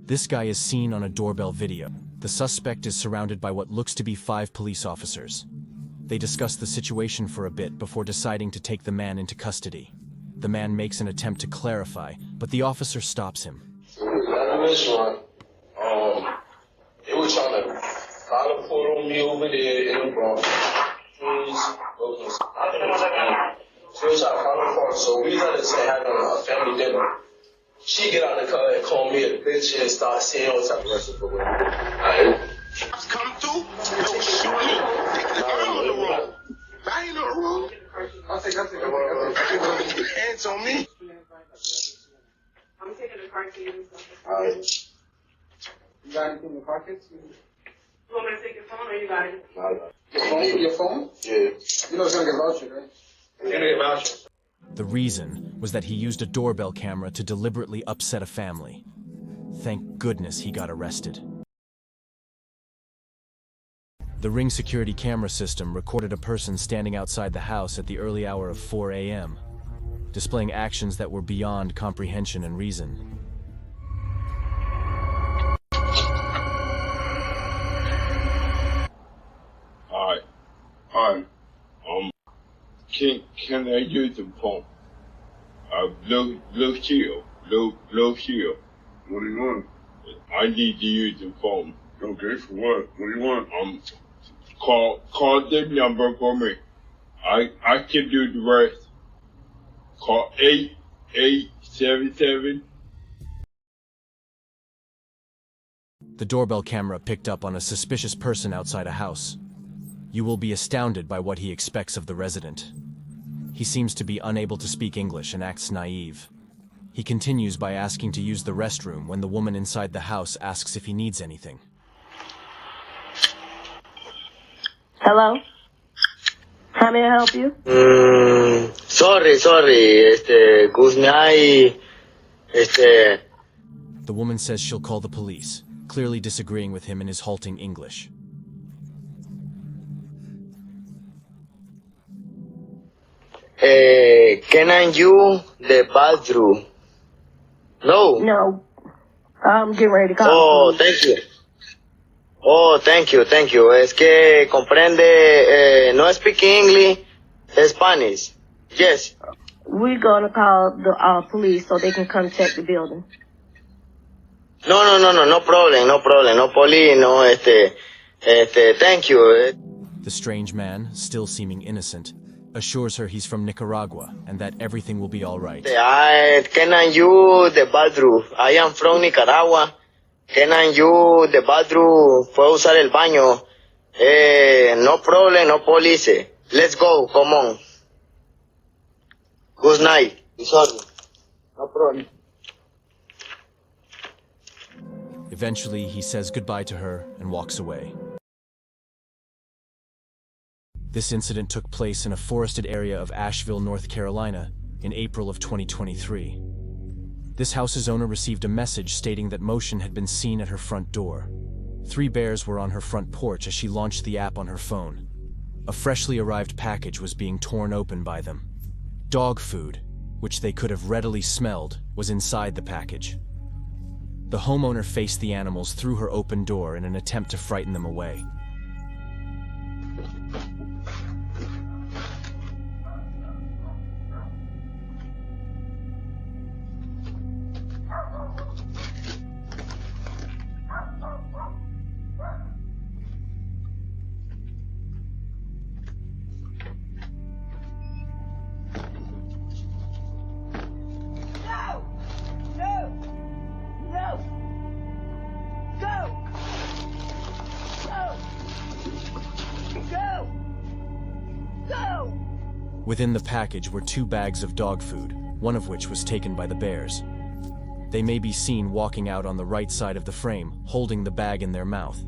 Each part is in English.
This guy is seen on a doorbell video. The suspect is surrounded by what looks to be 5 police officers. They discuss the situation for a bit before deciding to take the man into custody. The man makes an attempt to clarify, but the officer stops him. They were trying to follow put on me over there in the Bronx. So we trying to follow for, so we let us having a family dinner. She get out of the car and call me a bitch and start saying all type of rest for women. Alright. Come through, don't shoot me. I'm on the road. I ain't on the road. I'll take hands on me. I'm taking the car keys and stuff. Alright. You got anything in the pockets? You want me to take your phone or you got it? Your phone? Yeah. You know it's gonna get vouchered, right? It's gonna get vouchered. The reason was that he used a doorbell camera to deliberately upset a family. Thank goodness he got arrested. The Ring security camera system recorded a person standing outside the house at the early hour of 4 a.m., displaying actions that were beyond comprehension and reason. Hi. Can I use the phone? Low shield. What do you want? I need to use the phone. Okay, for what? What do you want? Call the number for me. I can do the rest. Call 8877. The doorbell camera picked up on a suspicious person outside a house. You will be astounded by what he expects of the resident. He seems to be unable to speak English and acts naive. He continues by asking to use the restroom when the woman inside the house asks if he needs anything. Hello? How may I help you? Sorry, good night, The woman says she'll call the police, clearly disagreeing with him in his halting English. Can I use the bathroom? No. No. I'm getting ready to call. Oh, thank you. Oh, thank you. Es que comprende, no speak English, Spanish. Yes. We're gonna call the police so they can come check the building. No problem. No police, no, thank you. The strange man, still seeming innocent, assures her he's from Nicaragua and that everything will be all right. Can I use the bathroom? I am from Nicaragua. Can I use the bathroom? ¿Puedo usar el baño? No problem, no police. Let's go, come on. Good night. Sorry. No problem. Eventually, he says goodbye to her and walks away. This incident took place in a forested area of Asheville, North Carolina, in April of 2023. This house's owner received a message stating that motion had been seen at her front door. 3 bears were on her front porch as she launched the app on her phone. A freshly arrived package was being torn open by them. Dog food, which they could have readily smelled, was inside the package. The homeowner faced the animals through her open door in an attempt to frighten them away. Within the package were 2 bags of dog food, one of which was taken by the bears. They may be seen walking out on the right side of the frame, holding the bag in their mouth.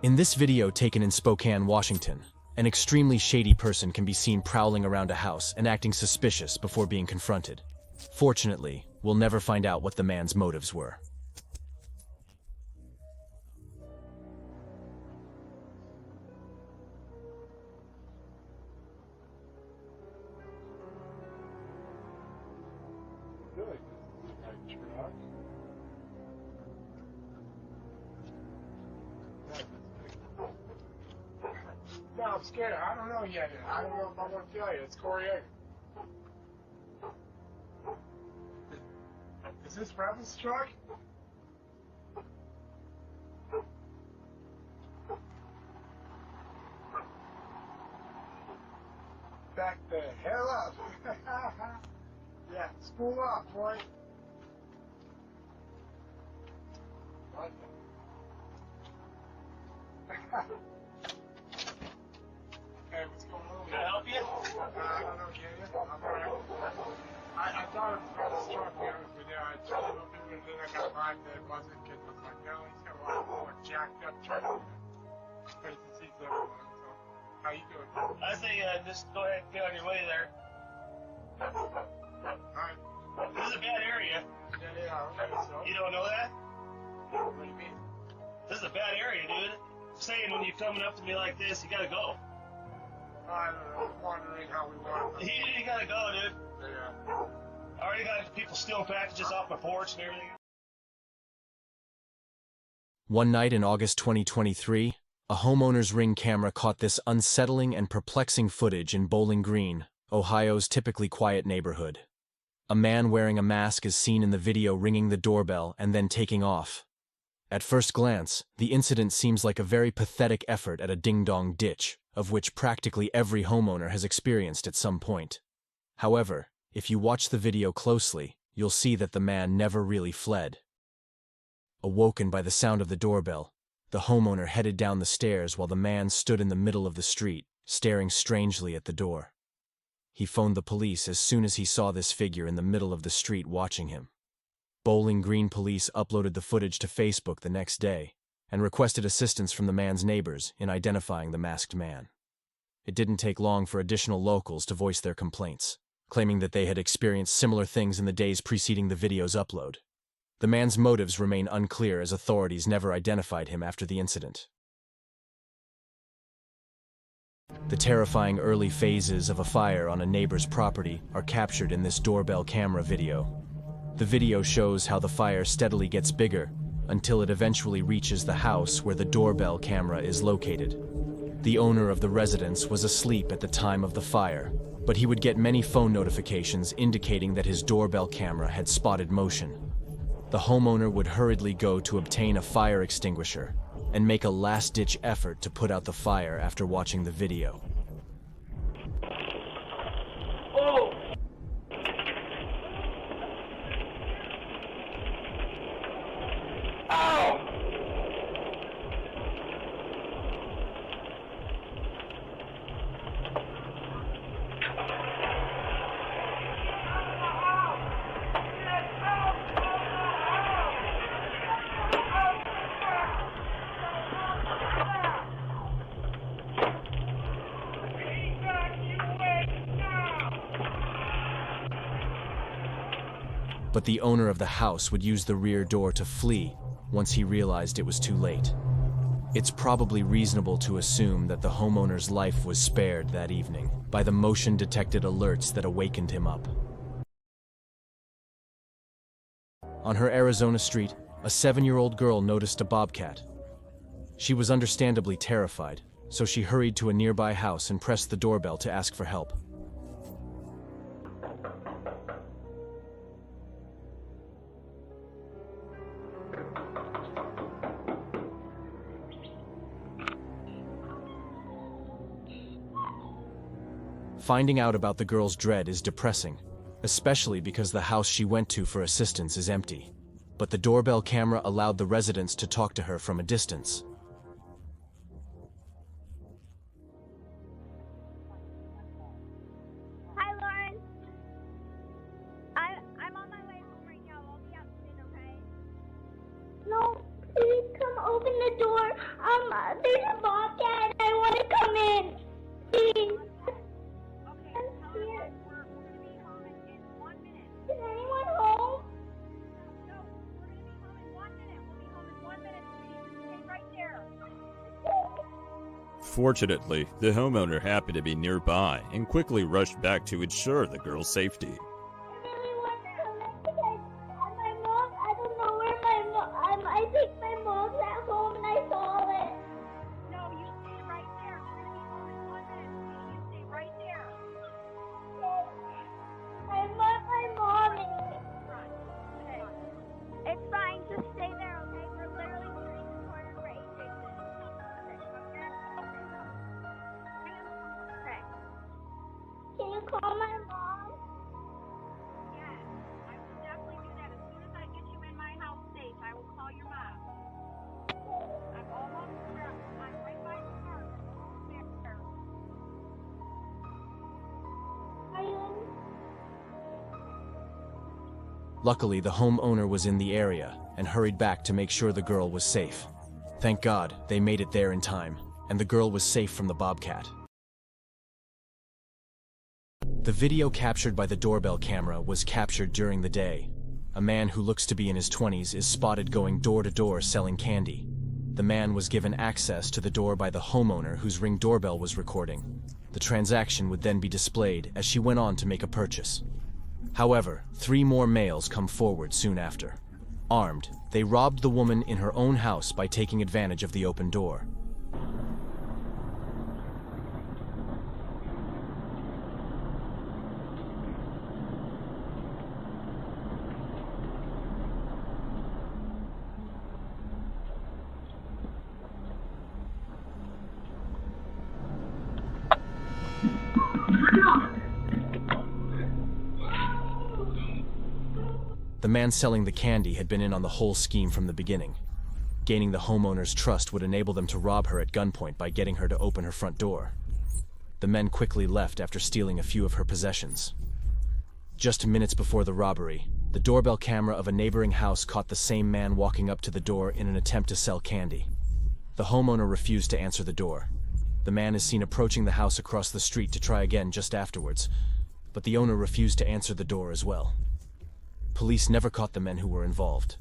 In this video taken in Spokane, Washington, an extremely shady person can be seen prowling around a house and acting suspicious before being confronted. Fortunately, we'll never find out what the man's motives were. I'm scared. I don't know yet. I don't know if I want to tell you. It's Corey Egg. Is this Rebel's truck? Back the hell up. Yeah, spool up, boy. What? Hey, what's going on? Can I help you? I don't know, can you? I'm alright. I thought it was Rebel's truck, to be honest with you. I tried to look into it, and then I got mine that it wasn't, because I was like, no, he's got a lot more jacked up truck. Crazy seats everywhere, so. How you doing? I say just go ahead and get on your way there. Alright. This is a bad area. Yeah, okay, so. You don't know that? What do you mean? This is a bad area, dude. I'm saying when you're coming up to me like this, you gotta go. I don't know. I'm wondering how we want to. You gotta go, dude. Yeah. I already got people stealing packages off my porch and everything. One night in August 2023, a homeowner's Ring camera caught this unsettling and perplexing footage in Bowling Green, Ohio's typically quiet neighborhood. A man wearing a mask is seen in the video ringing the doorbell and then taking off. At first glance, the incident seems like a very pathetic effort at a ding-dong ditch, of which practically every homeowner has experienced at some point. However, if you watch the video closely, you'll see that the man never really fled. Awoken by the sound of the doorbell, the homeowner headed down the stairs while the man stood in the middle of the street, staring strangely at the door. He phoned the police as soon as he saw this figure in the middle of the street watching him. Bowling Green police uploaded the footage to Facebook the next day and requested assistance from the man's neighbors in identifying the masked man. It didn't take long for additional locals to voice their complaints, claiming that they had experienced similar things in the days preceding the video's upload. The man's motives remain unclear as authorities never identified him after the incident. The terrifying early phases of a fire on a neighbor's property are captured in this doorbell camera video. The video shows how the fire steadily gets bigger until it eventually reaches the house where the doorbell camera is located. The owner of the residence was asleep at the time of the fire, but he would get many phone notifications indicating that his doorbell camera had spotted motion. The homeowner would hurriedly go to obtain a fire extinguisher and make a last-ditch effort to put out the fire after watching the video. But the owner of the house would use the rear door to flee once he realized it was too late. It's probably reasonable to assume that the homeowner's life was spared that evening by the motion-detected alerts that awakened him up. On her Arizona street, a 7-year-old girl noticed a bobcat. She was understandably terrified, so she hurried to a nearby house and pressed the doorbell to ask for help. Finding out about the girl's dread is depressing, especially because the house she went to for assistance is empty. But the doorbell camera allowed the residents to talk to her from a distance. Hi, Lauren. I'm on my way home right now. I'll be out soon, okay? No, please come open the door. There's a bobcat. I want to come in. Please. Okay, I'm tell her scared. we're gonna be home in 1 minute. Is anyone home? No, we're gonna be home in 1 minute. We'll be home in 1 minute, sweetie. Stay right there. Fortunately, the homeowner happened to be nearby and quickly rushed back to ensure the girl's safety. I really want to come in because my mom, I don't know where my mom, I think my mom's at home and I saw it. No, you stay right there. We're gonna be home in 1 call my mom? Yes, I will definitely do that. As soon as I get you in my house safe, I will call your mom. I'm almost there. I'm right by the car. I'm almost there. Luckily, the homeowner was in the area and hurried back to make sure the girl was safe. Thank God, they made it there in time, and the girl was safe from the bobcat. The video captured by the doorbell camera was captured during the day. A man who looks to be in his 20s is spotted going door to door selling candy. The man was given access to the door by the homeowner whose Ring doorbell was recording. The transaction would then be displayed as she went on to make a purchase. However, 3 more males come forward soon after. Armed, they robbed the woman in her own house by taking advantage of the open door. The man selling the candy had been in on the whole scheme from the beginning. Gaining the homeowner's trust would enable them to rob her at gunpoint by getting her to open her front door. The men quickly left after stealing a few of her possessions. Just minutes before the robbery, the doorbell camera of a neighboring house caught the same man walking up to the door in an attempt to sell candy. The homeowner refused to answer the door. The man is seen approaching the house across the street to try again just afterwards, but the owner refused to answer the door as well. Police never caught the men who were involved.